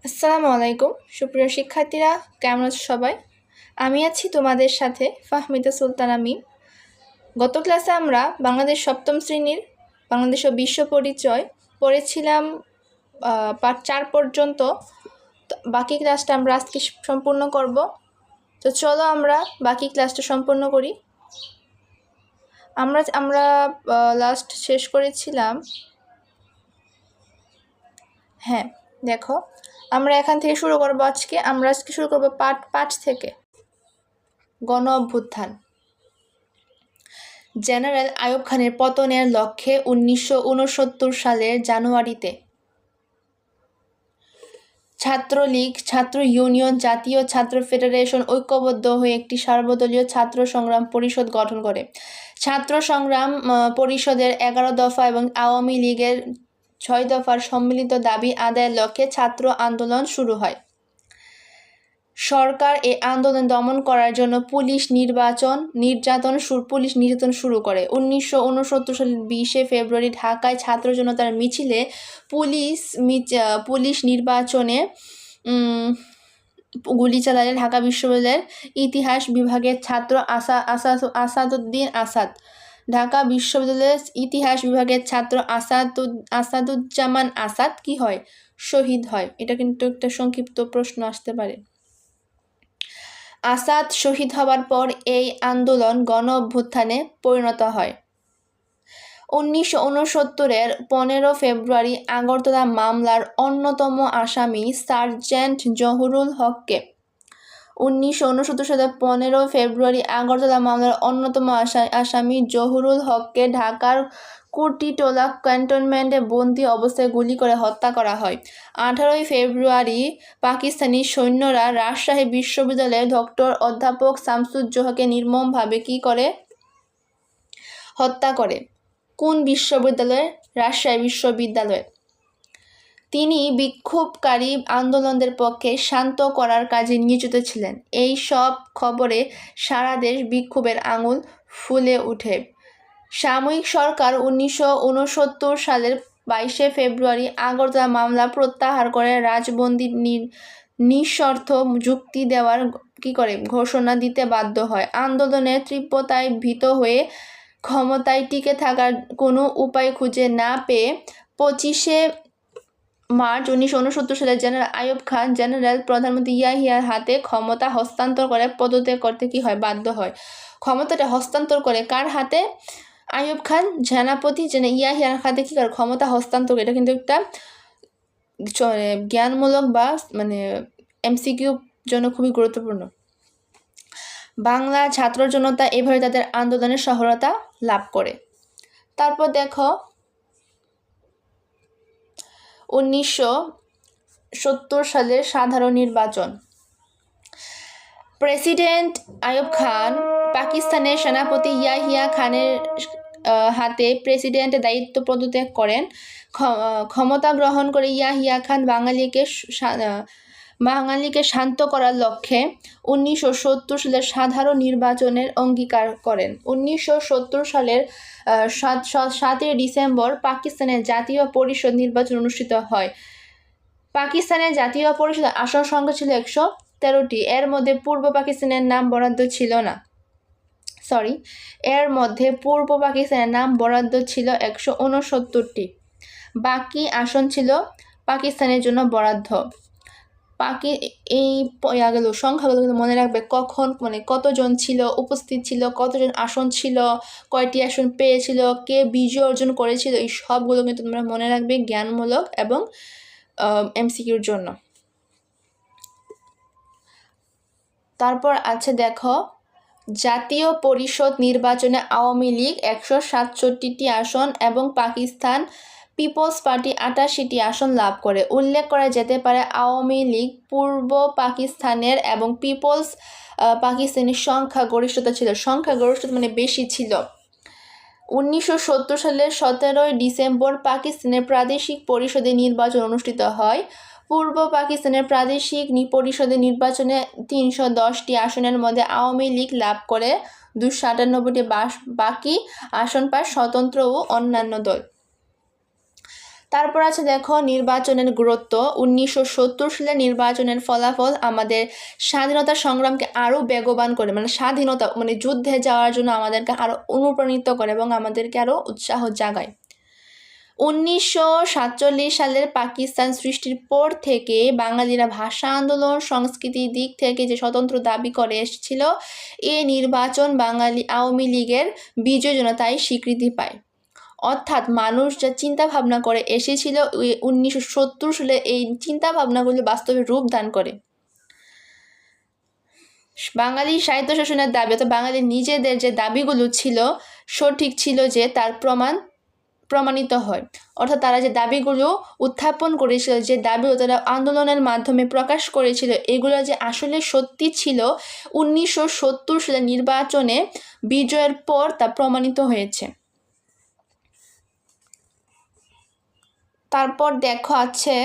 আসসালামু আলাইকুম সুপ্রিয় শিক্ষার্থীরা, কেমন আছো সবাই? আমি আছি তোমাদের সাথে ফাহমিদা সুলতানা মিম। গত ক্লাসে আমরা বাংলাদেশ সপ্তম শ্রেণীর বাংলাদেশ ও বিশ্ব পরিচয় পড়েছিলাম পার্ট 4 পর্যন্ত। বাকি ক্লাসটা আমরা আজকে সম্পূর্ণ করব। তো চলো আমরা বাকি ক্লাসটা সম্পূর্ণ করি। আমরা লাস্ট শেষ করেছিলাম, হ্যাঁ দেখো, আমরা এখান থেকে শুরু করব। আমরা আজকে শুরু করব পার্ট 5 থেকে, গণ অভ্যুত্থান। জেনারেল আইয়ুব খানের পতনের লক্ষ্যে 1969 সালের জানুয়ারিতে ছাত্রলীগ, ছাত্র ইউনিয়ন, জাতীয় ছাত্র ফেডারেশন ঐক্যবদ্ধ হয়ে একটি সর্বদলীয় ছাত্র সংগ্রাম পরিষদ গঠন করে। ছাত্র সংগ্রাম পরিষদের 11 দফা এবং আওয়ামী লীগের 6 দফার সম্মিলিত দাবি আদায়ের লক্ষ্যে ছাত্র আন্দোলন শুরু হয়। সরকার এই আন্দোলন দমন করার জন্য পুলিশ নির্যাতন শুরু করে। 1969 সালের 20 ফেব্রুয়ারি ঢাকায় ছাত্র জনতার মিছিলে পুলিশ নির্বাচনে গুলি চালালে ঢাকা বিশ্ববিদ্যালয়ের ইতিহাস বিভাগের ছাত্র আসাদুদ্দিন আসাদ, ঢাকা বিশ্ববিদ্যালয়ের ইতিহাস বিভাগের ছাত্র আসাদুজ্জামান আসাদ কি হয়? শহীদ হয়। এটা কিন্তু একটা সংক্ষিপ্ত প্রশ্ন আসতে পারে। আসাদ শহীদ হবার পর এই আন্দোলন গণ অভ্যুত্থানে পরিণত হয়। 1969-এর 15 ফেব্রুয়ারি আগরতলা মামলার অন্যতম আসামি সার্জেন্ট জহুরুল হককে 1969 সালের 15 ফেব্রুয়ারি আগরতলা মামলার অন্যতম আসামি জহুরুল হককে ঢাকার কুর্টিটোলা ক্যান্টনমেন্টে বন্দী অবস্থায় গুলি করে হত্যা করা হয়। 18 ফেব্রুয়ারি পাকিস্তানি সৈন্যরা রাজশাহী বিশ্ববিদ্যালয়ে অধ্যাপক শামসুজ্জোহাকে নির্মমভাবে হত্যা করে। কোন বিশ্ববিদ্যালয়ে? রাজশাহী বিশ্ববিদ্যালয়ে। তিনি বিক্ষোভকারী আন্দোলনদের পক্ষে শান্ত করার কাজে নিয়োজিত ছিলেন। এই সব খবরে সারা দেশ বিক্ষোভের আঙুল ফুলে ওঠে। সাময়িক সরকার 1969 সালের 22 ফেব্রুয়ারি আগরতলা মামলা প্রত্যাহার করে রাজবন্দী নিঃশর্ত যুক্তি দেওয়ার ঘোষণা দিতে বাধ্য হয়। আন্দোলনের তীব্রতায় ভীত হয়ে ক্ষমতায় টিকে থাকার কোনো উপায় খুঁজে না পেয়ে 25 মার্চ 1969 সালে জেনারেল আইয়ুব খান জেনারেল প্রধানমন্ত্রী ইয়াহিয়ার হাতে ক্ষমতা হস্তান্তর করে পদত্যাগ করতে বাধ্য হয়। ক্ষমতাটা হস্তান্তর করে কার হাতে? আইয়ুব খান সেনাপতি ইয়াহিয়ার হাতে ক্ষমতা হস্তান্তর। এটা কিন্তু একটা জ্ঞানমূলক বা এমসিকিউ জন্য খুবই গুরুত্বপূর্ণ। বাংলা ছাত্র জনতা এভাবে তাদের আন্দোলনের সফলতা লাভ করে। তারপর দেখো 1970 সালের সাধারণ নির্বাচন। প্রেসিডেন্ট আইয়ুব খান পাকিস্তানের সেনাপতি ইয়াহিয়া খানের হাতে প্রেসিডেন্টের দায়িত্ব পদত্যাগ করেন। ক্ষমতা গ্রহণ করে ইয়াহিয়া খান বাঙালিকে শান্ত করার লক্ষ্যে 1970 সালের সাধারণ নির্বাচনের অঙ্গীকার করেন। 1970 সালের 7 ডিসেম্বর পাকিস্তানের জাতীয় পরিষদ নির্বাচন অনুষ্ঠিত হয়। পাকিস্তানের জাতীয় পরিষদের আসন সংখ্যা ছিল 113টি। এর মধ্যে পূর্ব পাকিস্তানের নাম বরাদ্দ ছিল 169টি। বাকি আসন ছিল পাকিস্তানের জন্য বরাদ্দ। এই সংখ্যাগুলো কিন্তু মনে রাখবে, কখন কতজন ছিল উপস্থিত ছিল, কতজন আসন ছিল, কয়টি আসন পেয়েছিল, কে বিজয় অর্জন করেছিল, এই সবগুলো কিন্তু তোমরা মনে রাখবে জ্ঞানমূলক এবং এমসিকিউর জন্য। তারপর আছে দেখো, জাতীয় পরিষদ নির্বাচনে আওয়ামী লীগ 167টি আসন এবং পাকিস্তান পিপলস পার্টি 88টি আসন লাভ করে। উল্লেখ করা যেতে পারে আওয়ামী লীগ পূর্ব পাকিস্তানের এবং পিপলস পাকিস্তানের সংখ্যাগরিষ্ঠতা বেশি ছিল। 1970 সালের 17 ডিসেম্বর পাকিস্তানের প্রাদেশিক পরিষদের নির্বাচন অনুষ্ঠিত হয়। পূর্ব পাকিস্তানের প্রাদেশিক পরিষদের নির্বাচনে 310টি আসনের মধ্যে আওয়ামী লীগ লাভ করে 298টি, বাকি আসন পায় স্বতন্ত্র ও অন্যান্য দল। তারপর আছে দেখো নির্বাচনের গুরুত্ব। 1970 সালের নির্বাচনের ফলাফল আমাদের স্বাধীনতা সংগ্রামকে আরও বেগবান করে, মানে স্বাধীনতা মানে যুদ্ধে যাওয়ার জন্য আমাদেরকে আরও অনুপ্রাণিত করে এবং আমাদেরকে আরও উৎসাহ জাগায়। 1947 সালের পাকিস্তান সৃষ্টির পর থেকে বাঙালিরা ভাষা আন্দোলন, সংস্কৃতির দিক থেকে যে স্বতন্ত্র দাবি করে এসেছিল, এই নির্বাচন বাঙালি আওয়ামী লীগের বিজয়ের জন্য তাই স্বীকৃতি পায়। অর্থাৎ মানুষ যা চিন্তা ভাবনা করে এসেছিল 1970 সালে এই চিন্তা ভাবনাগুলো বাস্তবে রূপ দান করে। বাঙালি স্বায়ত্তশাসনের দাবি অর্থাৎ বাঙালির নিজেদের যে দাবিগুলো ছিল সঠিক ছিল যে তার প্রমাণিত হয়। অর্থাৎ তারা যে দাবিগুলো উত্থাপন করেছিল, যে দাবিগুলো তারা আন্দোলনের মাধ্যমে প্রকাশ করেছিল, এগুলো যে আসলে সত্যি ছিল 1970 সালের নির্বাচনে বিজয়ের পর তা প্রমাণিত হয়েছে। তারপর দেখো আছে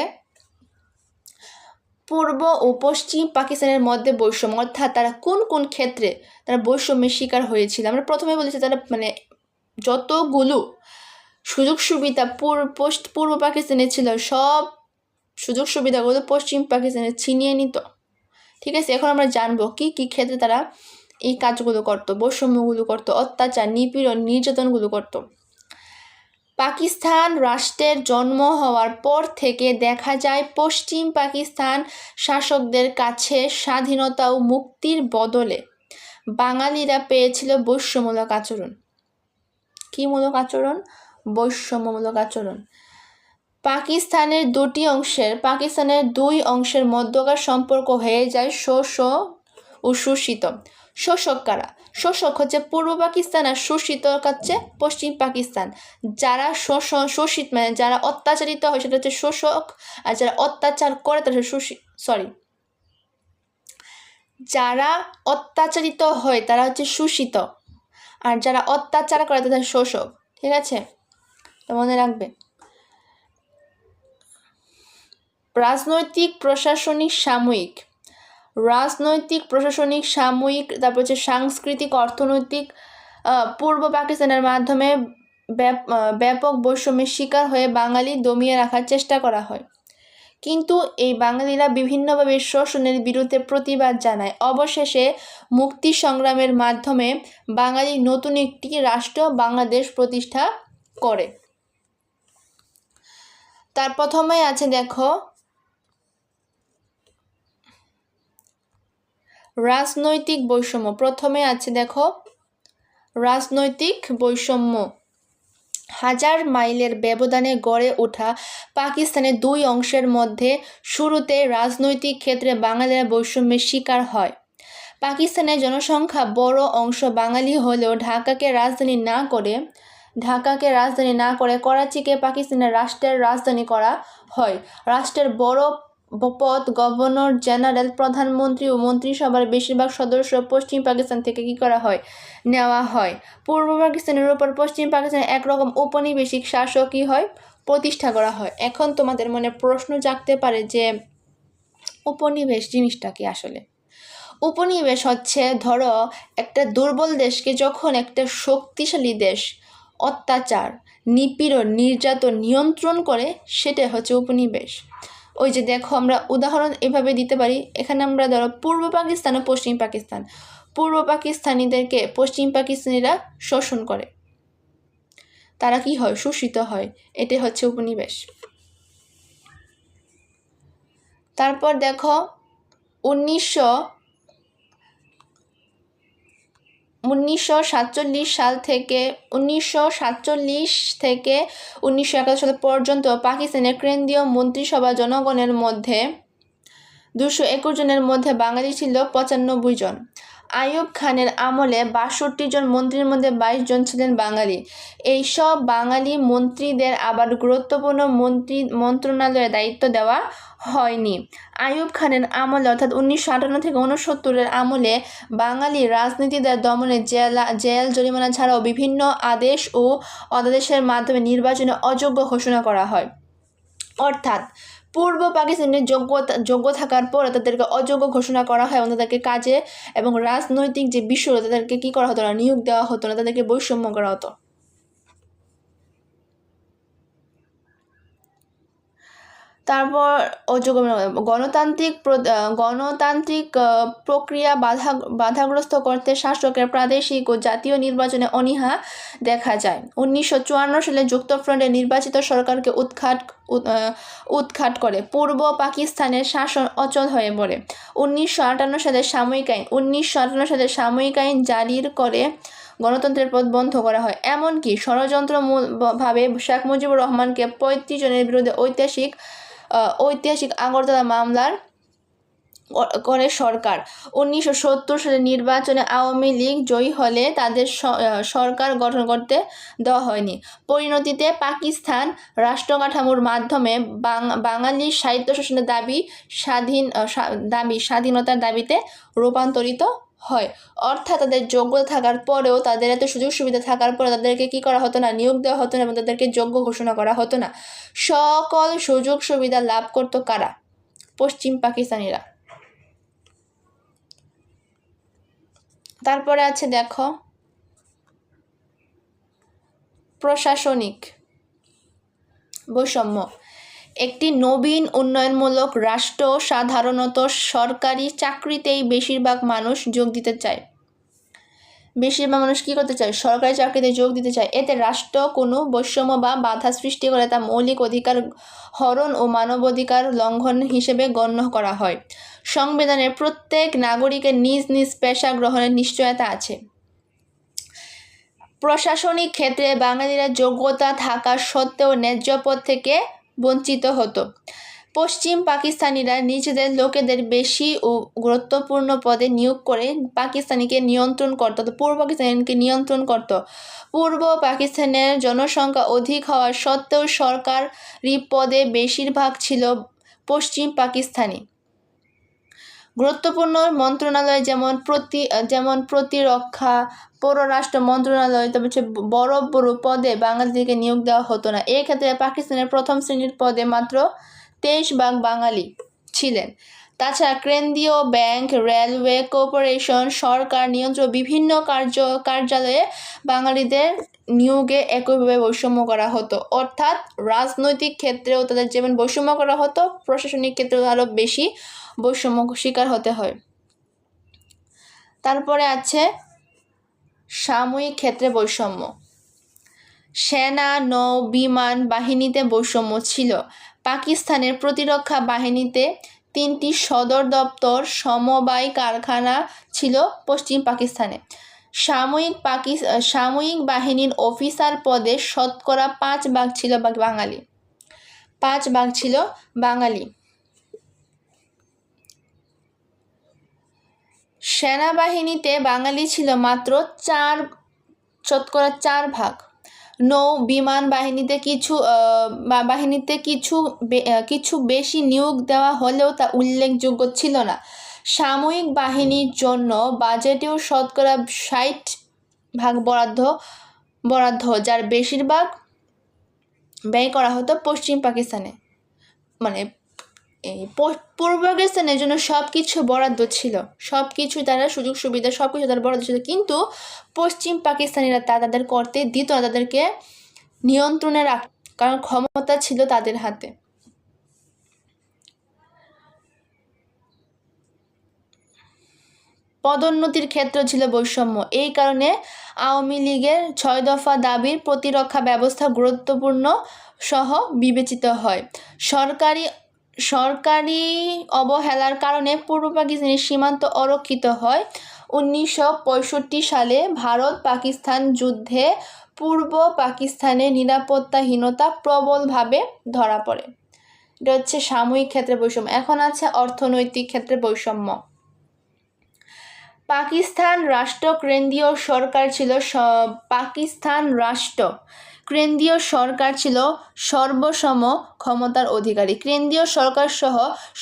পূর্ব ও পশ্চিম পাকিস্তানের মধ্যে বৈষম্য, অর্থাৎ তারা কোন কোন ক্ষেত্রে তারা বৈষম্যের শিকার হয়েছিল। আমরা প্রথমে বলেছি তারা মানে যতগুলো সুযোগ সুবিধা পূর্ব পাকিস্তানে ছিল সব সুযোগ সুবিধাগুলো পশ্চিম পাকিস্তানে ছিনিয়ে নিত। ঠিক আছে, এখন আমরা জানবো কি কি ক্ষেত্রে তারা এই কাজগুলো করতো, বৈষম্যগুলো করতো, অত্যাচার, নিপীড়ন, নির্যাতনগুলো করতো। পাকিস্তান রাষ্ট্রের জন্ম হওয়ার পর থেকে দেখা যায় পশ্চিম পাকিস্তান শাসকদের কাছে স্বাধীনতা ও মুক্তির বদলে বাঙালিরা পেয়েছিল বৈষম্যমূলক আচরণ। কি মূলক আচরণ? বৈষম্যমূলক আচরণ। পাকিস্তানের দুই অংশের মধ্যকার সম্পর্ক হয়ে যায় শোষক ও শোষিত। শোষক কারা? শোষক হচ্ছে পূর্ব পাকিস্তান আর শোষিত হচ্ছে পশ্চিম পাকিস্তান। যারা শোষিত মানে যারা অত্যাচারিত হয় সেটা হচ্ছে শোষক, আর যারা অত্যাচার করে তারা যারা অত্যাচারিত হয় তারা হচ্ছে শোষিত, আর যারা অত্যাচার করে তারা শোষক। ঠিক আছে, মনে রাখবে। রাজনৈতিক প্রশাসনিক সাময়িক তারপর হচ্ছে সাংস্কৃতিক অর্থনৈতিক পূর্ব পাকিস্তানের মাধ্যমে ব্যাপক বৈষম্যের শিকার হয়ে বাঙালি দমিয়ে রাখার চেষ্টা করা হয়। কিন্তু এই বাঙালিরা বিভিন্নভাবে শোষণের বিরুদ্ধে প্রতিবাদ জানায়। অবশেষে মুক্তি সংগ্রামের মাধ্যমে বাঙালি নতুন একটি রাষ্ট্র বাংলাদেশ প্রতিষ্ঠা করে। তার প্রথমে আছে দেখো রাজনৈতিক বৈষম্য। প্রথমে আছে দেখো রাজনৈতিক বৈষম্য। হাজার মাইলের ব্যবধানে গড়ে ওঠা পাকিস্তানের দুই অংশের মধ্যে শুরুতে রাজনৈতিক ক্ষেত্রে বাঙালিরা বৈষম্যের শিকার হয়। পাকিস্তানের জনসংখ্যা বড় অংশ বাঙালি হলেও ঢাকাকে রাজধানী না করে করাচিকে পাকিস্তানের রাষ্ট্রের রাজধানী করা হয়। রাষ্ট্রের বড় পদ গভর্নর জেনারেল, প্রধানমন্ত্রী ও মন্ত্রিসভার বেশিরভাগ সদস্য পশ্চিম পাকিস্তান থেকে নেওয়া হয়। পূর্ব পাকিস্তানের উপর পশ্চিম পাকিস্তানের একরকম ঔপনিবেশিক শাসকই প্রতিষ্ঠা করা হয়। এখন তোমাদের মনে প্রশ্ন জাগতে পারে যে উপনিবেশ জিনিসটা কি আসলে? উপনিবেশ হচ্ছে ধরো একটা দুর্বল দেশকে যখন একটা শক্তিশালী দেশ অত্যাচার, নিপীড়ন, নির্যাতন নিয়ন্ত্রণ করে, সেটা হচ্ছে উপনিবেশ। ওই যে দেখো আমরা উদাহরণ এভাবে দিতে পারি। এখানে আমরা ধরো পূর্ব পাকিস্তান ও পশ্চিম পাকিস্তান, পূর্ব পাকিস্তানিদেরকে পশ্চিম পাকিস্তানিরা শোষণ করে, তারা কি হয়? শোষিত হয়। এটাই হচ্ছে উপনিবেশ। তারপর দেখো 1947 সাল থেকে 1971 সাল পর্যন্ত পাকিস্তানের কেন্দ্রীয় মন্ত্রিসভা জনগণের মধ্যে 221 জনের মধ্যে বাঙালি ছিল 95 জন। আইয়ুব খানের আমলে 62 জন মন্ত্রীর মধ্যে 22 জন ছিলেন বাঙালি। এই সব বাঙালি মন্ত্রীদের আবার গুরুত্বপূর্ণ মন্ত্রণালয়ে দায়িত্ব দেওয়া হয়নি। আইয়ুব খানের আমলে অর্থাৎ 1958 থেকে 1969 আমলে বাঙালি রাজনীতিদের দমনে জেল, জরিমানা ছাড়াও বিভিন্ন আদেশ ও অধ্যাদেশের মাধ্যমে নির্বাচনে অযোগ্য ঘোষণা করা হয়। অর্থাৎ পূর্ব পাকিস্তানের যোগ্য থাকার পর তাদেরকে অযোগ্য ঘোষণা করা হয় এবং তাদেরকে কাজে এবং রাজনৈতিক যে বিষয় তাদেরকে কি করা হতো না, নিয়োগ দেওয়া হতো না, তাদেরকে বৈষম্য করা হতো। তারপর গণতান্ত্রিক প্রক্রিয়া বাধাগ্রস্ত করতে শাসকের প্রাদেশিক ও জাতীয় নির্বাচনে অনীহা দেখা যায়। 1954 সালে যুক্তফ্রন্টের নির্বাচিত সরকারকে উৎখাত করে পূর্ব পাকিস্তানের শাসন অচল হয়ে পড়ে। 1958 সালে সাময়িক আইন জারির করে গণতন্ত্রের পথ বন্ধ করা হয়। এমনকি ষড়যন্ত্রভাবে শেখ মুজিবুর রহমানকে 35 জনের বিরুদ্ধে ঐতিহাসিক আগরতলা মামলার করে সরকার। 1970 সালে নির্বাচনে আওয়ামী লীগ জয়ী হলে তাদের সরকার গঠন করতে দেওয়া হয়নি। পরিণতিতে পাকিস্তান রাষ্ট্রকাঠামোর মাধ্যমে বাঙালির সাহিত্য শোষণের স্বাধীনতার দাবিতে রূপান্তরিত হয়। অর্থাৎ তাদের যোগ্যতা থাকার পরেও, তাদের এত সুযোগ সুবিধা থাকার পরে তাদেরকে কি করা হতো না, নিয়োগ দেওয়া হতো না এবং তাদেরকে যোগ্য ঘোষণা করা হতো না। সকল সুযোগ সুবিধা লাভ করতো কারা? পশ্চিম পাকিস্তানিরা। তারপরে আছে দেখো প্রশাসনিক বৈষম্য। একটি নবীন উন্নয়নমূলক রাষ্ট্র সাধারণত সরকারি চাকরিতেই বেশিরভাগ মানুষ যোগ দিতে চায়। বেশিরভাগ মানুষ কী করতে চায়? সরকারি চাকরিতে যোগ দিতে চায়। এতে রাষ্ট্র কোনো বৈষম্য বা বাধা সৃষ্টি করে তা মৌলিক অধিকার হরণ ও মানবাধিকার লঙ্ঘন হিসেবে গণ্য করা হয়। সংবিধানের প্রত্যেক নাগরিকের নিজ নিজ পেশা গ্রহণের নিশ্চয়তা আছে। প্রশাসনিক ক্ষেত্রে বাঙালিরা যোগ্যতা থাকা সত্ত্বেও ন্যায্য পদ থেকে বঞ্চিত হতো। পশ্চিম পাকিস্তানিরা নিজেদের লোকেদের বেশি ও গুরুত্বপূর্ণ পদে নিয়োগ করে পাকিস্তানিকে নিয়ন্ত্রণ করত, পূর্ব পাকিস্তানকে নিয়ন্ত্রণ করত। পূর্ব পাকিস্তানের জনসংখ্যা অধিক হওয়ার সত্ত্বেও সরকারি পদে বেশিরভাগ ছিল পশ্চিম পাকিস্তানি। গুরুত্বপূর্ণ মন্ত্রণালয় যেমন প্রতিরক্ষা, পররাষ্ট্র মন্ত্রণালয়, তবে বড় বড় পদে বাঙালিদেরকে নিয়োগ দেওয়া হতো না। এক্ষেত্রে পাকিস্তানের প্রথম শ্রেণীর পদে মাত্র 23% বাঙালি ছিলেন। তাছাড়া কেন্দ্রীয় ব্যাংক, রেলওয়ে, কর্পোরেশন, সরকার নিয়ন্ত্রণ বিভিন্ন কার্যালয়ে বাঙালিদের নিয়োগে একইভাবে বৈষম্য করা হতো। অর্থাৎ রাজনৈতিক ক্ষেত্রেও তাদের যেমন বৈষম্য করা হতো, প্রশাসনিক ক্ষেত্রেও আরও বেশি বৈষম্য শিকার হতে হয়। তারপরে আছে সামরিক ক্ষেত্রে বৈষম্য। সেনা, নৌ, বিমান বাহিনীতে বৈষম্য ছিল। পাকিস্তানের প্রতিরক্ষা বাহিনীতে 3টি সদর দপ্তর, সমবায় কারখানা ছিল পশ্চিম পাকিস্তানে। সামরিক বাহিনীর অফিসার পদে শতকরা 5% ছিল বাঙালি। 5% ছিল বাঙালি। সেনাবাহিনীতে বাঙালি ছিল মাত্র শতকরা 4%। নৌ বিমান বাহিনীতে কিছু বেশি নিয়োগ দেওয়া হলেও তা উল্লেখযোগ্য ছিল না। সামরিক বাহিনীর জন্য বাজেটেও শতকরা 60% বরাদ্দ, যার বেশিরভাগ ব্যয় করা হতো পশ্চিম পাকিস্তানে। মানে এই পূর্ব পাকিস্তানের জন্য সব কিছু বরাদ্দ ছিল, সব কিছু তারা সুযোগ সুবিধা সব কিছু তারা বরাদ্দ ছিল, কিন্তু পশ্চিম পাকিস্তানিরা তাদের করতে দিত না, তাদেরকে নিয়ন্ত্রণে রাখ, কারণ ক্ষমতা ছিল তাদের হাতে। পদোন্নতির ক্ষেত্রে ছিল বৈষম্য। এই কারণে আওয়ামী লীগের 6 দফা দাবির প্রতিরক্ষা ব্যবস্থা গুরুত্বপূর্ণ সহ বিবেচিত হয়। সরকারি অবহেলার কারণে পূর্ব পাকিস্তানের সীমান্ত অরক্ষিত হয়। 1965 সালে ভারত পাকিস্তান যুদ্ধে পূর্ব পাকিস্তানের নিরাপত্তাহীনতা প্রবলভাবে ধরা পড়ে। এটা হচ্ছে সাময়িক ক্ষেত্রে বৈষম্য। এখন আছে অর্থনৈতিক ক্ষেত্রে বৈষম্য। পাকিস্তান রাষ্ট্র কেন্দ্রীয় সরকার ছিল সর্বসম ক্ষমতার অধিকারী। কেন্দ্রীয় সরকার সহ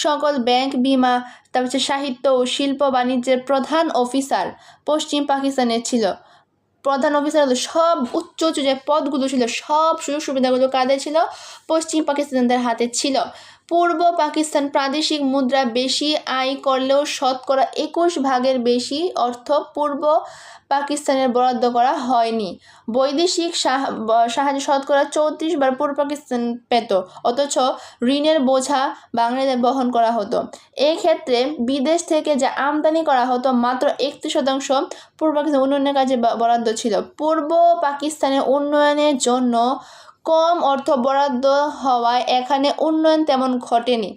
সকল ব্যাংক, বিমা, তারপর সাহিত্য ও শিল্প বাণিজ্যের প্রধান অফিসার পশ্চিম পাকিস্তানের ছিল। প্রধান অফিসার হলো সব উচ্চ যে পদগুলো ছিল, সব সুযোগ সুবিধাগুলো কাদের ছিল? পশ্চিম পাকিস্তানদের হাতে ছিল। পূর্ব পাকিস্তান প্রাদেশিক মুদ্রা বেশি আয় করলেও শতকরা 21% বেশি অর্থ পূর্ব পাকিস্তানের বরাদ্দ করা হয়নি। বৈদেশিক সাহায্য শতকরা 34% পূর্ব পাকিস্তান পেত, অথচ ঋণের বোঝা বাংলাদেশ বহন করা হতো। এই ক্ষেত্রে বিদেশ থেকে যা আমদানি করা হতো মাত্র 31% পূর্ব পাকিস্তান উন্নয়নের কাজে বরাদ্দ ছিল। পূর্ব পাকিস্তানের উন্নয়নের জন্য কম অর্থ বরাদ্দ হওয়ায় এখানে উন্নয়ন তেমন ঘটেনি,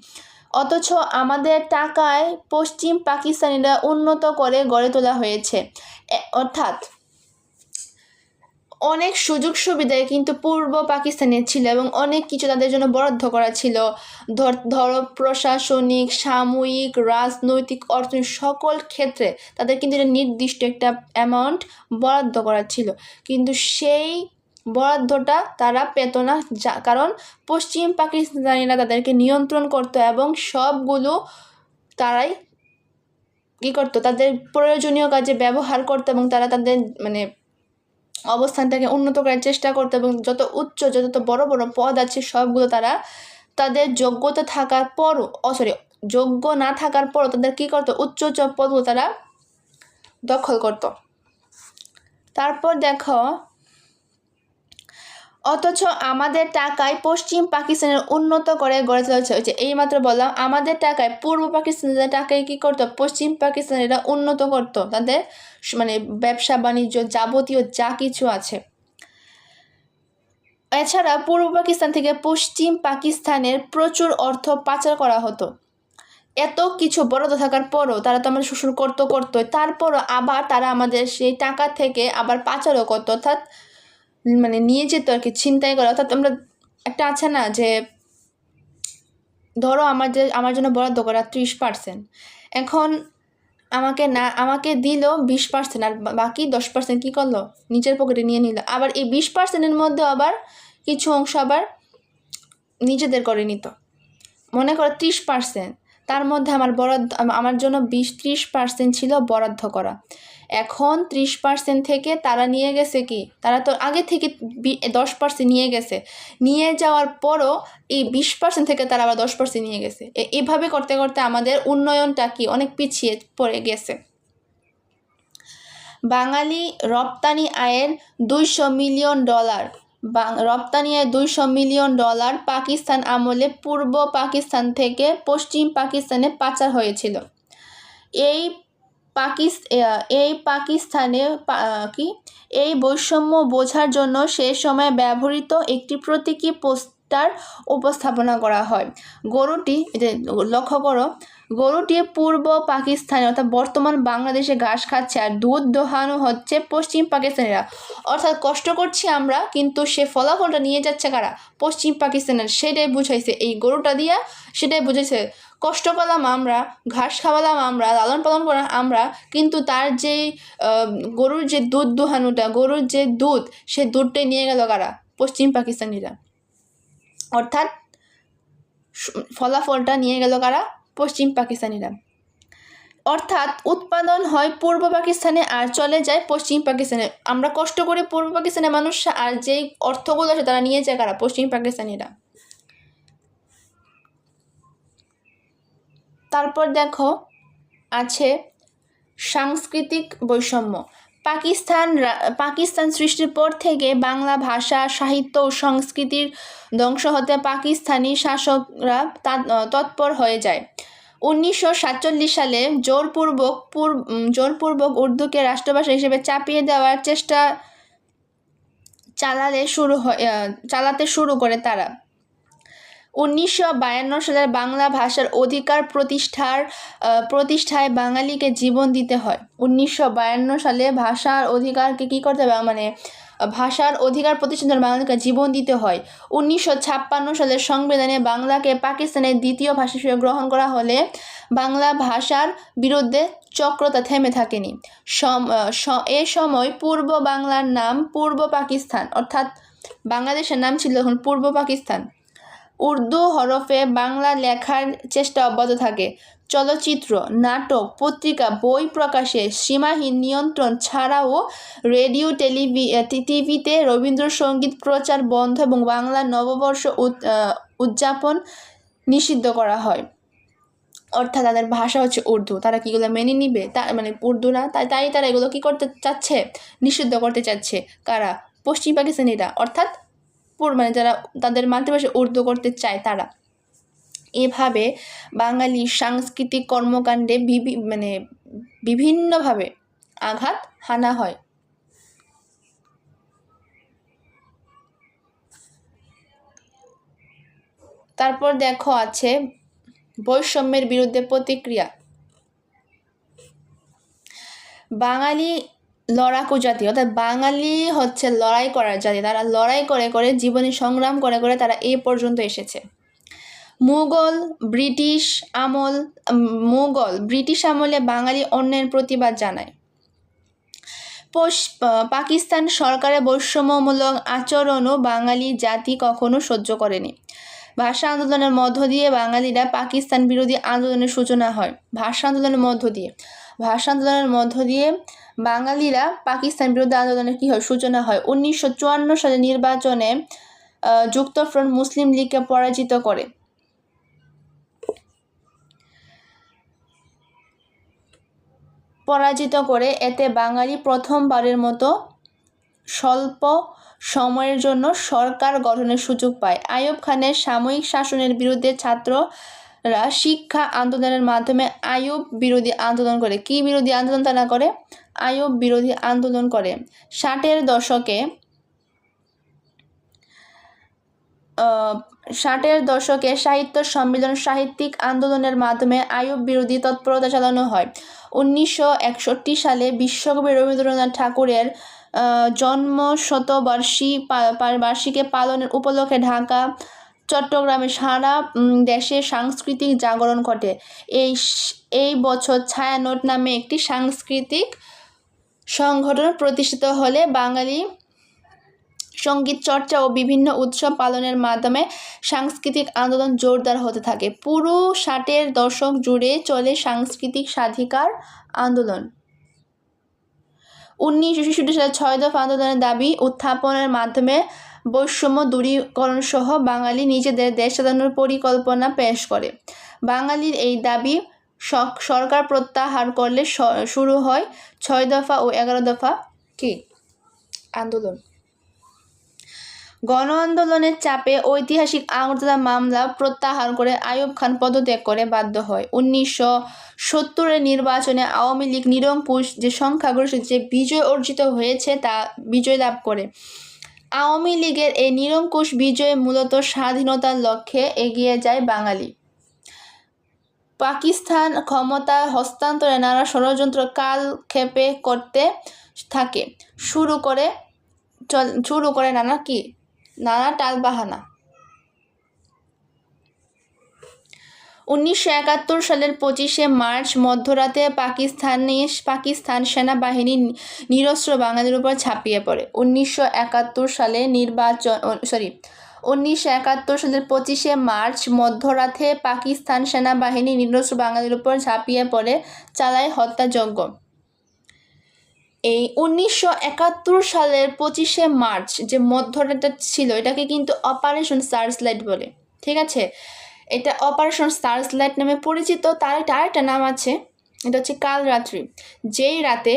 অথচ আমাদের টাকায় পশ্চিম পাকিস্তানিরা উন্নত করে গড়ে তোলা হয়েছে। অর্থাৎ অনেক সুযোগ সুবিধায় কিন্তু পূর্ব পাকিস্তানের ছিল এবং অনেক কিছু তাদের জন্য বরাদ্দ করা ছিল। ধরো প্রশাসনিক, সাময়িক, রাজনৈতিক, অর্থনৈতিক সকল ক্ষেত্রে তাদের কিন্তু একটা নির্দিষ্ট একটা অ্যামাউন্ট বরাদ্দ করা ছিল, কিন্তু সেই বরাদ্দটা তারা পেত না, কারণ পশ্চিম পাকিস্তানিরা তাদেরকে নিয়ন্ত্রণ করত এবং সবগুলো তারাই কী করতো, তাদের প্রয়োজনীয় কাজে ব্যবহার করতো এবং তারা তাদের অবস্থানটাকে উন্নত করার চেষ্টা করতো এবং যত উচ্চ যত বড় বড় পদ আছে সবগুলো তারা তাদের যোগ্যতা থাকার পরও যোগ্য না থাকার পরও তাদের কী করতো, উচ্চ উচ্চ পদগুলো তারা দখল করত। তারপর দেখো, অথচ আমাদের টাকায় পশ্চিম পাকিস্তানের উন্নত করে গড়ে তোলা হয়েছে। এইমাত্র বললাম আমাদের টাকায় পূর্ব পাকিস্তানের টাকায় কী করতো, পশ্চিম পাকিস্তানিরা উন্নত করতো তাদের ব্যবসা বাণিজ্য যাবতীয় যা কিছু আছে। এছাড়া পূর্ব পাকিস্তান থেকে পশ্চিম পাকিস্তানের প্রচুর অর্থ পাচার করা হতো। এত কিছু বরাদ্দ থাকার পরও তারা তো আমাদের শোষণ করতো, তারপরও আবার তারা আমাদের সেই টাকা থেকে আবার পাচারও করতো, অর্থাৎ নিয়ে যেত আর কি, ছিনতাই করা। অর্থাৎ আমরা একটা আছে না যে ধরো আমার জন্য বরাদ্দ করা 30%, এখন আমাকে দিল 20% আর বাকি 10% কী করলো, নিজের পকেটে নিয়ে নিল। আবার এই 20%-এর মধ্যে আবার কিছু অংশ আবার নিজেদের করে নিত। মনে করো 30%, তার মধ্যে আমার জন্য 30% ছিল বরাদ্দ করা। এখন 30% থেকে তারা নিয়ে গেছে কি, তারা তো আগে থেকে 10% নিয়ে গেছে, নিয়ে যাওয়ার পরও এই 20% থেকে তারা আবার 10% নিয়ে গেছে। এভাবে করতে করতে আমাদের উন্নয়নটা কি অনেক পিছিয়ে পড়ে গেছে। বাঙালি রপ্তানি আয়ের $200 মিলিয়ন, রপ্তানি আয় $200 মিলিয়ন পাকিস্তান আমলে পূর্ব পাকিস্তান থেকে পশ্চিম পাকিস্তানে পাচার হয়েছিল। এই বৈষম্য বোঝার জন্য সেই সময় ব্যবহৃত একটি প্রতীকী পোস্টার উপস্থাপনা করা হয়। লক্ষ্য করো, গরুটি পূর্ব পাকিস্তানে অর্থাৎ বর্তমান বাংলাদেশে ঘাস খাচ্ছে আর দুধ দোহানো হচ্ছে পশ্চিম পাকিস্তানিরা। অর্থাৎ কষ্ট করছি আমরা, কিন্তু সে ফলাফলটা নিয়ে যাচ্ছে কারা, পশ্চিম পাকিস্তানের। সেটাই বুঝাইছে এই গরুটা দিয়া, সেটাই বুঝাইছে কষ্ট করলাম আমরা, ঘাস খাওয়ালাম আমরা, লালন পালন করলাম আমরা, কিন্তু তার যে গরুর যে দুধ দোহানোটা, গরুর যে দুধ, সে দুধটাই নিয়ে গেল কারা, পশ্চিম পাকিস্তানিরা। অর্থাৎ ফলাফলটা নিয়ে গেল কারা, পশ্চিম পাকিস্তানিরা। অর্থাৎ উৎপাদন হয় পূর্ব পাকিস্তানে আর চলে যায় পশ্চিম পাকিস্তানে। আমরা কষ্ট করে পূর্ব পাকিস্তানের মানুষ, আর যেই অর্থগুলো আছে তারা নিয়ে যায় কারা, পশ্চিম পাকিস্তানিরা। তারপর দেখো আছে সাংস্কৃতিক বৈষম্য। পাকিস্তান সৃষ্টির পর থেকে বাংলা ভাষা, সাহিত্য ও সংস্কৃতির ধ্বংস হতে পাকিস্তানি শাসকরা তৎপর হয়ে যায়। 1947 সালে জোরপূর্বক উর্দুকে রাষ্ট্রভাষা হিসেবে চাপিয়ে দেওয়ার চেষ্টা চালাতে শুরু করে তারা। 1952 সালে বাংলা ভাষার অধিকার প্রতিষ্ঠায় বাঙালিকে জীবন দিতে হয়। 1952 সালে ভাষার অধিকারকে কী করতে হবে, ভাষার অধিকার প্রতিষ্ঠার জন্য বাঙালিকে জীবন দিতে হয়। 1956 সালের সংবিধানে বাংলাকে পাকিস্তানের দ্বিতীয় ভাষা হিসেবে গ্রহণ করা হলে বাংলা ভাষার বিরুদ্ধে চক্রতা থেমে থাকেনি। এ সময় পূর্ব বাংলার নাম পূর্ব পাকিস্তান, অর্থাৎ বাংলাদেশের নাম ছিল এখন পূর্ব পাকিস্তান। উর্দু হরফে বাংলা লেখার চেষ্টা অব্যাহত থাকে। চলচ্চিত্র, নাটক, পত্রিকা, বই প্রকাশে সীমাহীন নিয়ন্ত্রণ ছাড়াও রেডিও, টিভিতে রবীন্দ্রসঙ্গীত প্রচার বন্ধ এবং বাংলা নববর্ষ উদযাপন নিষিদ্ধ করা হয়, অর্থাৎ তাদের ভাষা হচ্ছে উর্দু। তারা কি এগুলো মেনে নিবে? মানে উর্দু না, তাই তারা এগুলো কি করতে চাচ্ছে? নিষিদ্ধ করতে চাচ্ছে। কারা? পশ্চিম পাকিস্তানিরা, অর্থাৎ মানে যারা তাদের মাতৃভাষা উর্দু করতে চায় তারা। এভাবে বাঙালি সাংস্কৃতিক কর্মকাণ্ডে মানে বিভিন্নভাবে আঘাত হানা হয়। তারপর দেখো আছে বৈষম্যের বিরুদ্ধে প্রতিক্রিয়া। বাঙালি লড়াকু জাতি, অর্থাৎ বাঙালি হচ্ছে লড়াই করার জাতি। তারা লড়াই করে করে, জীবনে সংগ্রাম করে করে তারা এই পর্যন্ত এসেছে। ব্রিটিশ আমলে বাঙালি অন্যের প্রতিবাদ জানায়। পাকিস্তান সরকারের বৈষম্যমূলক আচরণও বাঙালি জাতি কখনো সহ্য করেনি। ভাষা আন্দোলনের মধ্য দিয়ে বাঙালিরা পাকিস্তান বিরোধী আন্দোলনের সূচনা হয়। ভাষা আন্দোলনের মধ্য দিয়ে বাঙালিরা পাকিস্তান বিরোধী আন্দোলনের কি হয়? সূচনা হয়। 1954 সালে নির্বাচনে যুক্তফ্রন্ট মুসলিম লীগকে পরাজিত করে এতে বাঙালি প্রথমবারের মতো স্বল্প সময়ের জন্য সরকার গঠনের সুযোগ পায়। আইয়ুব খানের সাময়িক শাসনের বিরুদ্ধে ছাত্ররা শিক্ষা আন্দোলনের মাধ্যমে আইয়ুব বিরোধী আন্দোলন করে। কি বিরোধী আন্দোলন তারা করে? আইয়ুব বিরোধী আন্দোলন করে। 60-এর দশকে সাহিত্য সম্মেলন, সাহিত্যিক আন্দোলনের মাধ্যমে আইয়ুব বিরোধী তৎপরতা চালানো হয়। 1961 সালে বিশ্বকবি রবীন্দ্রনাথ ঠাকুরের জন্মশতবার্ষিকী পালনের উপলক্ষে ঢাকা, চট্টগ্রামে সারা দেশে সাংস্কৃতিক জাগরণ ঘটে। এই বছর ছায়ানট নামে একটি সাংস্কৃতিক সংগঠন প্রতিষ্ঠিত হলে বাঙালি সঙ্গীত চর্চা ও বিভিন্ন উৎসব পালনের মাধ্যমে সাংস্কৃতিক আন্দোলন জোরদার হতে থাকে। পুরো 60-এর দশক জুড়ে চলে সাংস্কৃতিক স্বাধিকার আন্দোলন। 1966 সালে 6 দফা আন্দোলনের দাবি উত্থাপনের মাধ্যমে বৈষম্য দূরীকরণ সহ বাঙালি নিজেদের দেশ স্বাধীনের পরিকল্পনা পেশ করে। বাঙালির এই দাবি সরকার প্রত্যাহার করলে শুরু হয় 6 দফা ও 11 দফা কি আন্দোলন। গণ আন্দোলনের চাপে ঐতিহাসিক আগরতলা মামলা প্রত্যাহার করে আইয়ুব খান পদত্যাগ করে বাধ্য হয়। 1970-এর নির্বাচনে আওয়ামী লীগ নিরঙ্কুশ যে সংখ্যাগরিষ্ঠ যে বিজয় অর্জিত হয়েছে তা বিজয় লাভ করে। আওয়ামী লীগের এই নিরঙ্কুশ বিজয় মূলত স্বাধীনতার লক্ষ্যে এগিয়ে যায় বাঙালি। পাকিস্তান ক্ষমতা হস্তান্তরে নানা ষড়যন্ত্র কালক্ষেপে করতে থাকে, শুরু করে নানা টালবাহানা। 1971 সালের 25শে মার্চ মধ্যরাতে পাকিস্তান সেনাবাহিনী নিরস্ত্র বাঙালির উপর ঝাঁপিয়ে পড়ে। 1971 সালের 25শে মার্চ মধ্যরাতে পাকিস্তান সেনাবাহিনী নিরস্ত্র বাঙালির উপর ঝাঁপিয়ে পড়ে চালায় হত্যাযজ্ঞ। এই 1971 সালের 25শে মার্চ যে মধ্যরাতটা ছিল এটাকে কিন্তু অপারেশন সার্চলাইট বলে। ঠিক আছে, এটা অপারেশন সার্চলাইট নামে পরিচিত। তার আরেকটা নাম আছে, এটা হচ্ছে কালরাত্রি। যেই রাতে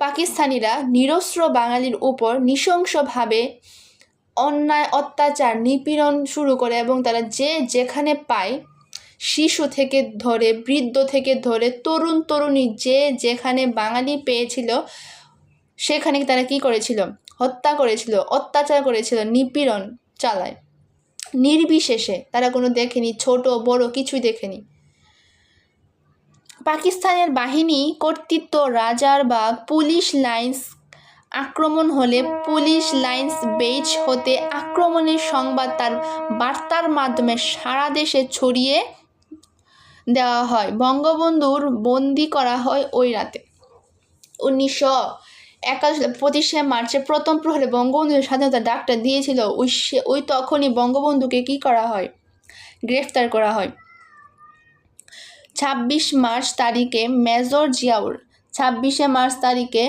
পাকিস্তানিরা নিরস্ত্র বাঙালির উপর নৃশংসভাবে অন্যায় অত্যাচার নিপীড়ন শুরু করে এবং তারা যেখানে পায়, শিশু থেকে ধরে বৃদ্ধ থেকে ধরে তরুণ তরুণী যেখানে বাঙালি পেয়েছিল সেখানে তারা কি করেছিল? হত্যা করেছিল, অত্যাচার করেছিল, নিপীড়ন চালায় নির্বিশেষে। তারা কোনো দেখেনি, ছোট বড় কিছুই দেখেনি। পাকিস্তানের বাহিনী কর্তৃত্ব রাজারবাগ পুলিশ লাইন্স আক্রমণ হলে পুলিশ লাইন্স বেজ হতে আক্রমণের সংবাদ তার বার্তার মাধ্যমে সারা দেশে ছড়িয়ে দেওয়া হয়। বঙ্গবন্ধুর বন্দি করা হয় ওই রাতে। 1971 সালে 25শে মার্চে প্রথম প্রহরে বঙ্গবন্ধুর স্বাধীনতা ডাকটা দিয়েছিল। ওই তখনই বঙ্গবন্ধুকে কি করা হয়? গ্রেফতার করা হয়। 26শে মার্চ তারিখে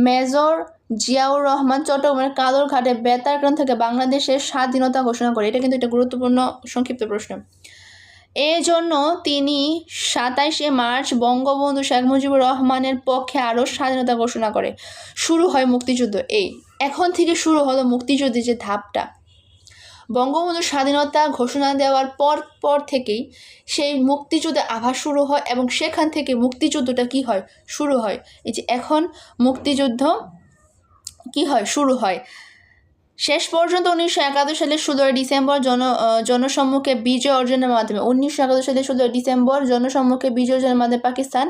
মেজর জিয়াউর রহমান চট্টগ্রামের কালুরঘাটে বেতার কেন্দ্র থেকে বাংলাদেশের স্বাধীনতা ঘোষণা করে। এটা কিন্তু একটা গুরুত্বপূর্ণ সংক্ষিপ্ত প্রশ্ন। এজন্য তিনি 27শে মার্চ বঙ্গবন্ধু শেখ মুজিবুর রহমানের পক্ষে আরও স্বাধীনতা ঘোষণা করে। শুরু হয় মুক্তিযুদ্ধ। এখন থেকে শুরু হলো মুক্তিযুদ্ধের যে ধাপটা। বঙ্গবন্ধু স্বাধীনতা ঘোষণা দেওয়ার পর থেকেই সেই মুক্তিযুদ্ধের আভাস শুরু হয় এবং সেখান থেকে মুক্তিযুদ্ধটা কি হয়, শুরু হয়। এই যে এখন মুক্তিযুদ্ধ কি হয়, শুরু হয়। শেষ পর্যন্ত 1971 সালের 16 ডিসেম্বর জনসম্মুখে বিজয় অর্জনের মাধ্যমে 1971 সালের 16 ডিসেম্বর জনসম্মুখে বিজয় অর্জনের মাধ্যমে পাকিস্তান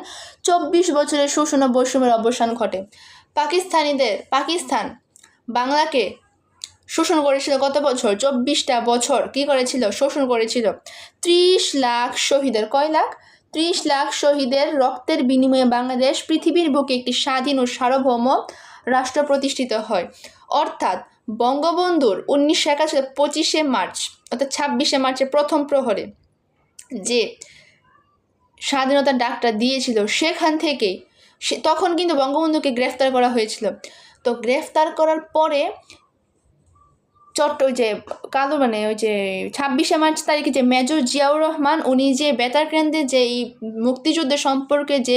24 বছরের শোষণ ও বৈষম্যের অবসান ঘটে। পাকিস্তান বাংলাকে শোষণ করেছিল কত বছর? 24টা বছর কি করেছিল? শোষণ করেছিল। 30 লাখ শহীদের, কয় লাখ? 30 লাখ শহীদের রক্তের বিনিময়ে বাংলাদেশ পৃথিবীর বুকে একটি স্বাধীন ও সার্বভৌম রাষ্ট্র প্রতিষ্ঠিত হয়। অর্থাৎ বঙ্গবন্ধুর 1971 সালের 25শে মার্চ অর্থাৎ 26শে মার্চের প্রথম প্রহরে যে স্বাধীনতার ডাকটা দিয়েছিল, সেখান থেকেই তখন কিন্তু বঙ্গবন্ধুকে গ্রেফতার করা হয়েছিল। তো গ্রেফতার করার পরে যে 26শে মার্চ তারিখে যে মেজর জিয়াউর রহমান উনি যে বেতার কেন্দ্রে যে এই মুক্তিযুদ্ধের সম্পর্কে যে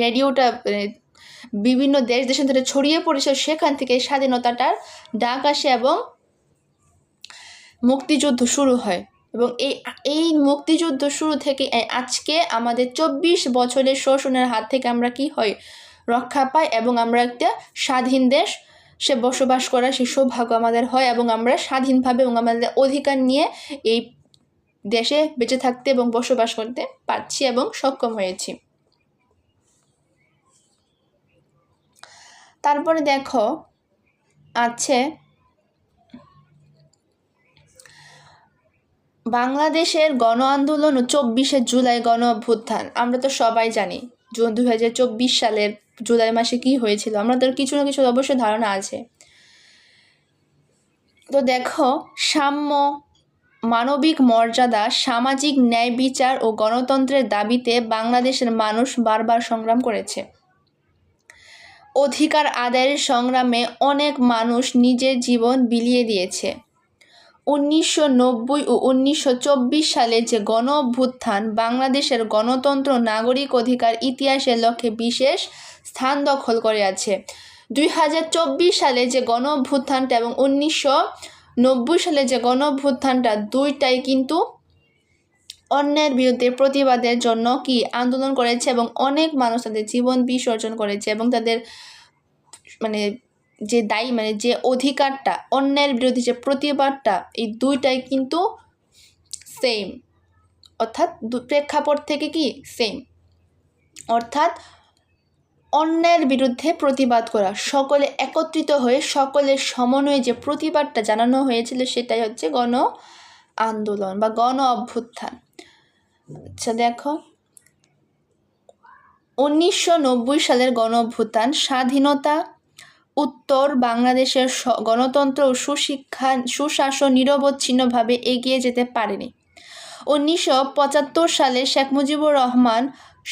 রেডিওটা বিভিন্ন দেশান্তরে ছড়িয়ে পড়েছে, সেখান থেকে স্বাধীনতাটার ডাক আসে এবং মুক্তিযুদ্ধ শুরু হয়। এবং এই মুক্তিযুদ্ধ শুরু থেকে আজকে আমাদের 24 বছরের শোষণের হাত থেকে আমরা কি হয়, রক্ষা পাই এবং আমরা একটা স্বাধীন দেশ সে বসবাস করার সে সৌভাগ্য আমাদের হয় এবং আমরা স্বাধীনভাবে এবং আমাদের অধিকার নিয়ে এই দেশে বেঁচে থাকতে এবং বসবাস করতে পারছি এবং সক্ষম হয়েছি। তারপরে দেখো আছে বাংলাদেশের গণ আন্দোলন ও 24শে জুলাই গণ অভ্যুত্থান। আমরা তো সবাই জানি 2024 সালের জুলাই মাসে কি হয়েছিল, আমাদের কিছু না কিছু অবশ্যই ধারণা আছে। তো দেখো, সাম্য, মানবিক মর্যাদা, সামাজিক ন্যায় বিচার ও গণতন্ত্রের দাবিতে বাংলাদেশের মানুষ বারবার সংগ্রাম করেছে। অধিকার আদায়ের সংগ্রামে অনেক মানুষ নিজের জীবন বিলিয়ে দিয়েছে। 1990 ও 1924 সালে যে গণ অভ্যুত্থান বাংলাদেশের গণতন্ত্র নাগরিক অধিকার ইতিহাসের লক্ষ্যে বিশেষ স্থান দখল করে আছে। 2024 সালে যে গণ অভ্যুত্থানটা এবং 1990 সালে যে গণ অভ্যুত্থানটা দুইটাই কিন্তু অন্যের বিরুদ্ধে প্রতিবাদের জন্য কি আন্দোলন করেছে এবং অনেক মানুষ তাদের জীবন বিসর্জন করেছে এবং তাদের যে দায়ী যে অধিকারটা, অন্যের বিরুদ্ধে যে প্রতিবাদটা, এই দুইটাই কিন্তু সেম, অর্থাৎ প্রেক্ষাপট থেকে কি সেম, অর্থাৎ অন্যের বিরুদ্ধে প্রতিবাদ করা, সকলে একত্রিত হয়ে সকলের সমন্বয়ে যে প্রতিবাদটা জানানো হয়েছিল সেটাই হচ্ছে গণ আন্দোলন বা গণ অভ্যুত্থান। আচ্ছা দেখো, 1990 সালের গণ অভ্যুত্থান স্বাধীনতা উত্তর বাংলাদেশের গণতন্ত্র ও সুশাসন নিরবচ্ছিন্নভাবে এগিয়ে যেতে পারেনি। 1975 সালে শেখ মুজিবুর রহমান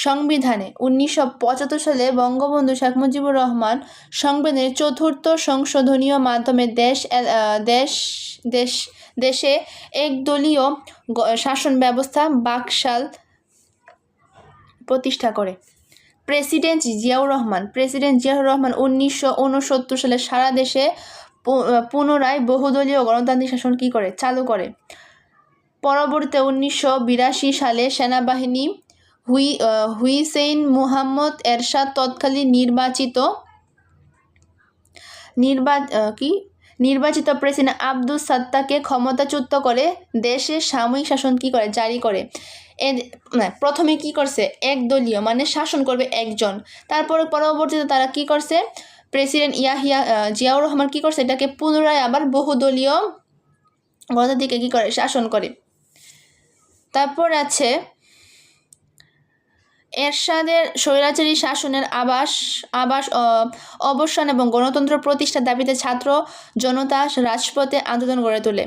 সংবিধানে 1975 সালে বঙ্গবন্ধু শেখ মুজিবুর রহমান সংবিধানের 4th সংশোধনীর মাধ্যমে দেশে একদলীয় শাসন ব্যবস্থা বাকশাল প্রতিষ্ঠা করে। প্রেসিডেন্ট জিয়াউর রহমান 1969 সালে সারা দেশে পুনরায় বহুদলীয় গণতান্ত্রিক শাসন কি করে, চালু করে। পরবর্তীতে 1982 সালে সেনাবাহিনী হুইসেইন মুহাম্মদ এরশাদ তৎকালীন নির্বাচিত প্রেসিডেন্ট আব্দুস সাত্তারকে ক্ষমতাচ্যুত করে দেশে সাময়িক শাসন কি করে, জারি করে। প্রথমে কি করছে, একদলীয় শাসন করবে একজন, তারপরে পরবর্তীতে তারা কি করছে, প্রেসিডেন্ট জিয়াউর রহমান কি করছে, এটাকে পুনরায় আবার বহুদলীয় গণতান্ত্রিক কি করে, শাসন করে। তারপর আছে এরশাদের স্বৈরাচারী শাসনের অবসান এবং গণতন্ত্র প্রতিষ্ঠার দাবিতে ছাত্র জনতা রাজপথে আন্দোলন গড়ে তোলে।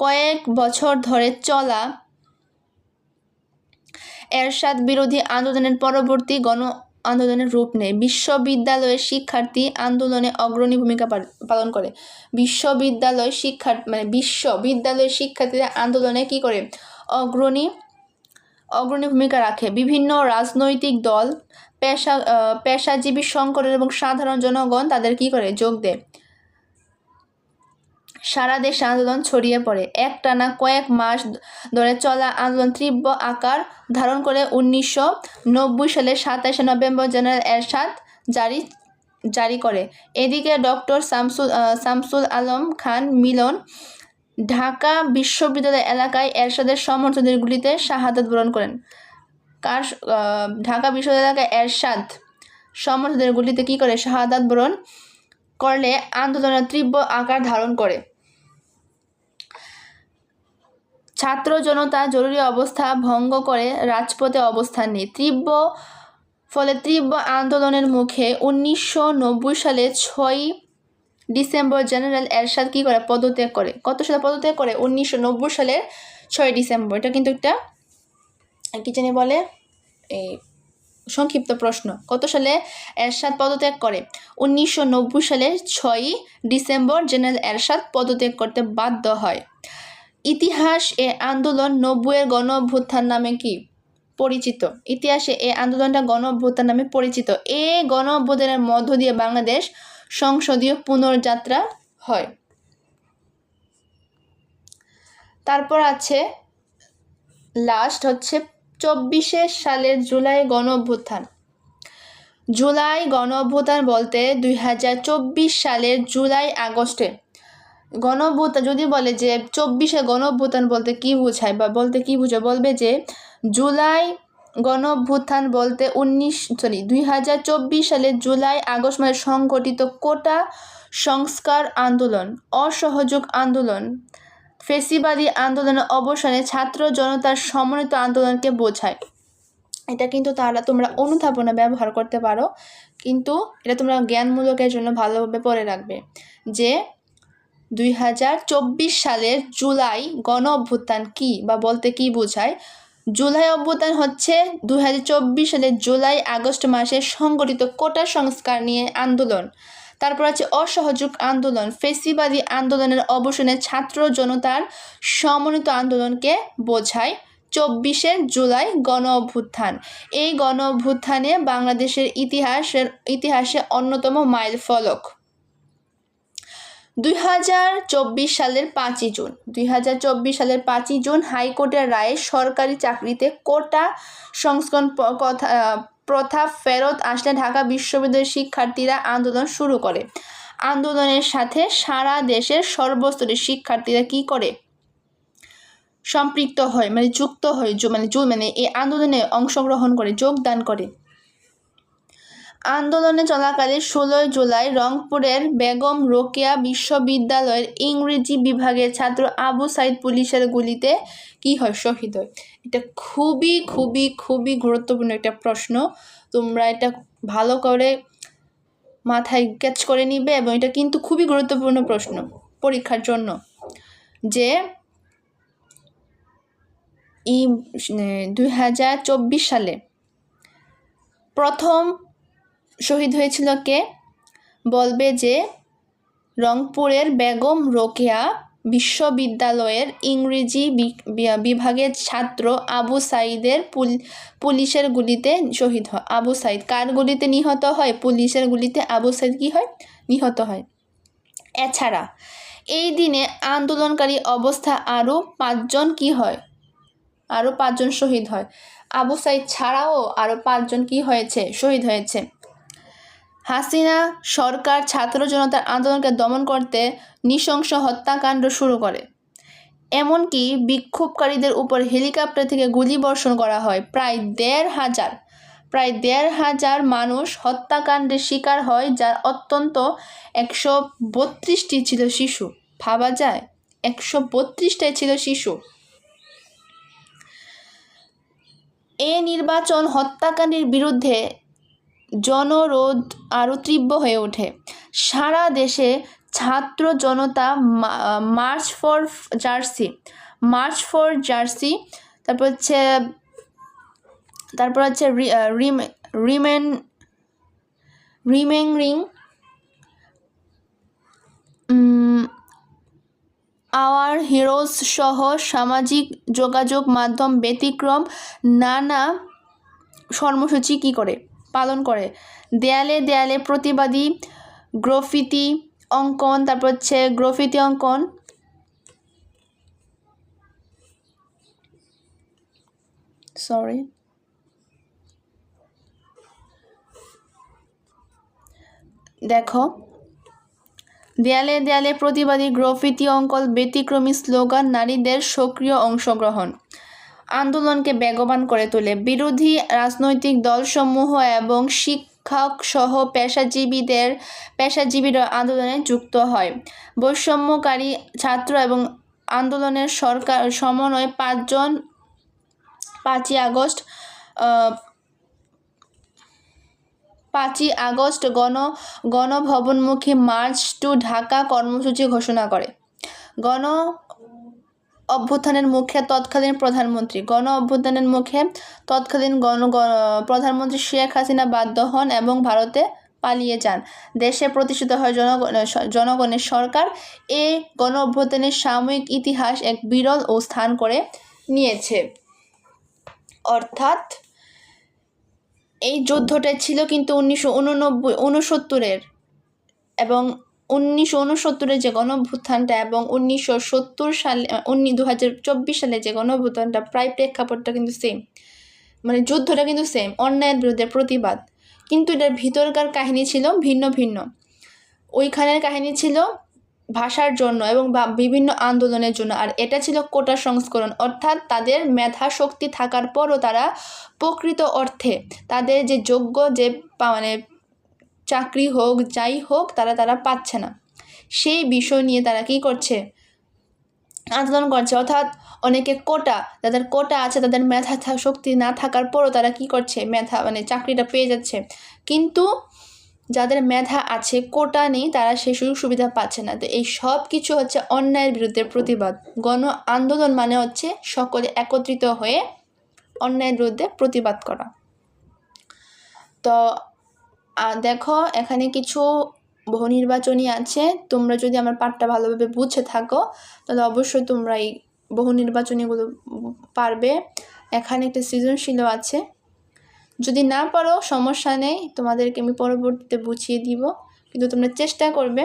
কয়েক বছর ধরে চলা এরশাদ বিরোধী আন্দোলনের পরবর্তী গণ আন্দোলনের রূপ নেয়। বিশ্ববিদ্যালয়ের শিক্ষার্থী আন্দোলনে অগ্রণী ভূমিকা পালন করে। বিশ্ববিদ্যালয়ের শিক্ষার্থীরা আন্দোলনে কি করে, অগ্রণী অগ্রণী ভূমিকা রাখে। বিভিন্ন রাজনৈতিক দল, পেশাজীবী সংগঠন এবং সাধারণ জনগণ তাদের কি করে যোগ দেয়। সারা দেশে আন্দোলন ছড়িয়ে পড়ে। একটানা কয়েক মাস ধরে চলা আন্দোলন তীব্র আকার ধারণ করে 1990 সালের 27 নভেম্বর জেনারেল এরশাদ জারি করে। এদিকে ডক্টর শামসুল আলম খান মিলন ঢাকা বিশ্ববিদ্যালয় এলাকায় এরশাদের সমর্থকদের গুলিতে শাহাদাত বরণ করেন। ঢাকা বিশ্ববিদ্যালয় এলাকায় এরশাদ সমর্থকদের গুলিতে কি করে শাহাদাত বরণ করলে আন্দোলনের তীব্র আকার ধারণ করে। ছাত্র জনতা জরুরি অবস্থা ভঙ্গ করে রাজপথে অবস্থান নেয়। তীব্র আন্দোলনের মুখে 1990 সালে 6 ডিসেম্বর জেনারেল এরশাদ কি করে পদত্যাগ করে। কত সালে পদত্যাগ করে? 1990 সালের 6 ডিসেম্বর। এটা কিন্তু একটা কি জানি বলে এই সংক্ষিপ্ত প্রশ্ন। কত সালে এরশাদ পদত্যাগ করে? 1990 সালের 6 ডিসেম্বর জেনারেল এরশাদ পদত্যাগ করতে বাধ্য হয়। ইতিহাস এ আন্দোলন 90-এর গণ অভ্যুত্থান নামে কি পরিচিত। ইতিহাসে এই আন্দোলনটা গণ অভ্যুত্থান নামে পরিচিত। এই গণ অভ্যুত্থানের মধ্য দিয়ে বাংলাদেশ সংসদীয় পুনর্যাত্রা হয়। তারপর আছে লাস্ট হচ্ছে 24 সালের জুলাই গণ অভ্যুত্থান। জুলাই গণ অভ্যুত্থান বলতে 2024 সালের জুলাই আগস্টে গণ অভ্যুত্থান যদি বলে যে 24-এ গণ অভ্যুত্থান বলতে কি বোঝায় বা বলতে কি বুঝে, বলবে যে জুলাই গণ অভ্যুত্থান বলতে 2024 সালের জুলাই আগস্ট মাসে সংগঠিত কোটা সংস্কার আন্দোলন, অসহযোগ আন্দোলন, ফেসিবাদী আন্দোলনের অবসানে ছাত্র জনতার সমন্বিত আন্দোলনকে বোঝায়। এটা কিন্তু তোমরা অনুধাবনে ব্যবহার করতে পারো, কিন্তু এটা তোমরা জ্ঞানমূলকের জন্য ভালোভাবে পড়ে রাখবে যে 2024 সালের জুলাই গণ অভ্যুত্থান কি বা বলতে কি বোঝায়। জুলাই অভ্যুত্থান হচ্ছে 2024 সালের জুলাই আগস্ট মাসে সংগঠিত কোটা সংস্কার নিয়ে আন্দোলন। তারপর আছে অসহযোগ আন্দোলন, ফেসিবাদী আন্দোলনের অবসানে ছাত্র জনতার সমন্বিত আন্দোলনকে বোঝায় 24 জুলাই গণ অভ্যুত্থান। এই গণ অভ্যুত্থানে বাংলাদেশের ইতিহাসে অন্যতম মাইল ফলক। 2024 সালের 5 জুন 2024 সালের 5 জুন হাইকোর্টের রায়ে সরকারি চাকরিতে কোটা সংস্করণ প্রথা ফেরত আসলে ঢাকা বিশ্ববিদ্যালয়ের শিক্ষার্থীরা আন্দোলন শুরু করে। আন্দোলনের সাথে সারা দেশের সর্বস্তরের শিক্ষার্থীরা কি করে সম্পৃক্ত হয়, যুক্ত হয়, এই আন্দোলনে অংশগ্রহণ করে, যোগদান করে। আন্দোলনে চলাকালে 16 জুলাই রংপুরের বেগম রোকেয়া বিশ্ববিদ্যালয়ের ইংরেজি বিভাগের ছাত্র আবু সাইদ পুলিশের গুলিতে কি হয়? শহীদ হয়। এটা খুবই খুবই খুবই গুরুত্বপূর্ণ একটা প্রশ্ন। তোমরা এটা ভালো করে মাথায় ক্যাচ করে নিবে এবং এটা কিন্তু খুবই গুরুত্বপূর্ণ প্রশ্ন পরীক্ষার জন্য, যে 2024 সালে প্রথম শহীদ হয়েছিল কে? বলবে যে রংপুরের বেগম রোকেয়া বিশ্ববিদ্যালয়ের ইংরেজি বিভাগের ছাত্র আবু সাইদের পুলিশের গুলিতে শহীদ হয়। আবু সাইদ কার গুলিতে নিহত হয়? পুলিশের গুলিতে আবু সাইদ কি হয়? নিহত হয়। এছাড়া এই দিনে আন্দোলনকারী অবস্থা আরও 5 জন কি হয়? আরও 5 জন শহীদ হয়। আবু সাইদ ছাড়াও আরও 5 জন কি হয়েছে? শহীদ হয়েছে। হাসিনা সরকার ছাত্র জনতার আন্দোলনকে দমন করতে নৃশংস হত্যাকাণ্ড শুরু করে। এমনকি বিক্ষোভকারীদের উপর হেলিকপ্টার থেকে গুলি বর্ষণ করা হয়। প্রায় 1,500 মানুষ হত্যাকাণ্ডের শিকার হয়, যার অন্তত 132টি ছিল শিশু। ভাবা যায়, 132টাই ছিল শিশু। এই নির্বাচন হত্যাকাণ্ডের বিরুদ্ধে জনরোধ আরও তীব্র হয়ে ওঠে। সারা দেশে ছাত্র জনতা মার্চ ফর জার্সি, তারপর হচ্ছে রিমেম্বারিং আওয়ার হিরোজ সহ সামাজিক যোগাযোগ মাধ্যম ব্যতিক্রম নানা কর্মসূচি কী করে পালন করে। দেয়ালে দেয়ালে প্রতিবাদী গ্রাফিতি অঙ্কন, তারপর হচ্ছে গ্রাফিতি অঙ্কন, দেখো দেয়ালে দেয়ালে প্রতিবাদী গ্রাফিতি অঙ্কন, ব্যতিক্রমী স্লোগান, নারীদের সক্রিয় অংশগ্রহণ আন্দোলনকে বেগবান করে তোলে। বিরোধী রাজনৈতিক দলসমূহ এবং শিক্ষক সহ পেশাজীবীরা আন্দোলনে যুক্ত হয়। বৈষম্যকারী ছাত্র এবং আন্দোলনের সরকার সমন্বয়ে 5ই আগস্ট গণভবনমুখী মার্চ টু ঢাকা কর্মসূচি ঘোষণা করে। গণ অভ্যুত্থানের মুখে তৎকালীন প্রধানমন্ত্রী শেখ হাসিনা বাধ্য হন এবং ভারতে পালিয়ে যান। দেশে প্রতিষ্ঠিত হয় জনগণের সরকার। এই গণ অভ্যুত্থানের সাময়িক ইতিহাস এক বিরল ও স্থান করে নিয়েছে। অর্থাৎ এই যুদ্ধটা ছিল কিন্তু 1969 এবং 1969 যে গণ অভ্যুত্থানটা এবং 1970 সালে 2024 সালে যে গণ অভ্যুত্থানটা প্রায় প্রেক্ষাপটটা কিন্তু সেম, মানে যুদ্ধটা কিন্তু সেম, অন্যায়ের বিরুদ্ধে প্রতিবাদ, কিন্তু এটার ভিতরকার কাহিনী ছিল ভিন্ন ভিন্ন। ওইখানের কাহিনী ছিল ভাষার জন্য এবং বিভিন্ন আন্দোলনের জন্য, আর এটা ছিল কোটা সংস্করণ, অর্থাৎ তাদের মেধা শক্তি থাকার পরও তারা প্রকৃত অর্থে তাদের যে যোগ্য যে মানে চাকরি হোক যাই হোক তারা পাচ্ছে না। সেই বিষয় নিয়ে তারা কী করছে, আন্দোলন করছে। অর্থাৎ অনেকে যাদের কোটা আছে তাদের মেধা শক্তি না থাকার পরও তারা কী করছে, চাকরিটা পেয়ে যাচ্ছে, কিন্তু যাদের মেধা আছে কোটা নেই তারা সেই সুযোগ সুবিধা পাচ্ছে না। তো এই সব কিছু হচ্ছে অন্যায়ের বিরুদ্ধে প্রতিবাদ। গণ আন্দোলন মানে হচ্ছে সকলে একত্রিত হয়ে অন্যায়ের বিরুদ্ধে প্রতিবাদ করা। তো দেখো এখানে কিছু বহু নির্বাচনী আছে, তোমরা যদি আমার পাঠটা ভালোভাবে বুঝে থাকো তাহলে অবশ্যই তোমরা এই বহু নির্বাচনীগুলো পারবে। এখানে একটা সৃজনশীলও আছে, যদি না পারো সমস্যা নেই, তোমাদেরকে আমি পরবর্তীতে বুঝিয়ে দিব, কিন্তু তোমরা চেষ্টা করবে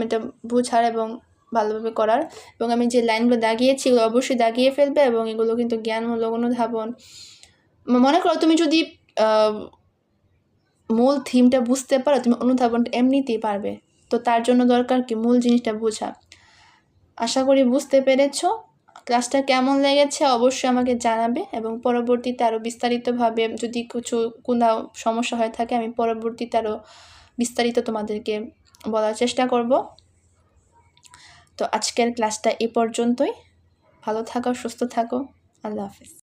এটা বোঝার এবং ভালোভাবে করার। এবং আমি যে লাইনগুলো দাগিয়েছি এগুলো অবশ্যই দাগিয়ে ফেলবে, এবং এগুলো কিন্তু জ্ঞানমূলক অনুধাবন। মনে করো তুমি যদি মূল থিমটা বুঝতে পারো তুমি অনুধাবনটা এমনিতেই পারবে। তো তার জন্য দরকার কি মূল জিনিসটা বোঝা। আশা করি বুঝতে পেরেছো। ক্লাসটা কেমন লেগেছে অবশ্যই আমাকে জানাবে, এবং পরবর্তীতে আরও বিস্তারিতভাবে যদি কোনো সমস্যা হয়ে থাকে আমি পরবর্তীতে আরও বিস্তারিত তোমাদেরকে বলার চেষ্টা করব। তো আজকের ক্লাসটা এই পর্যন্তই। ভালো থাকো, সুস্থ থাকো, আল্লাহ হাফেজ।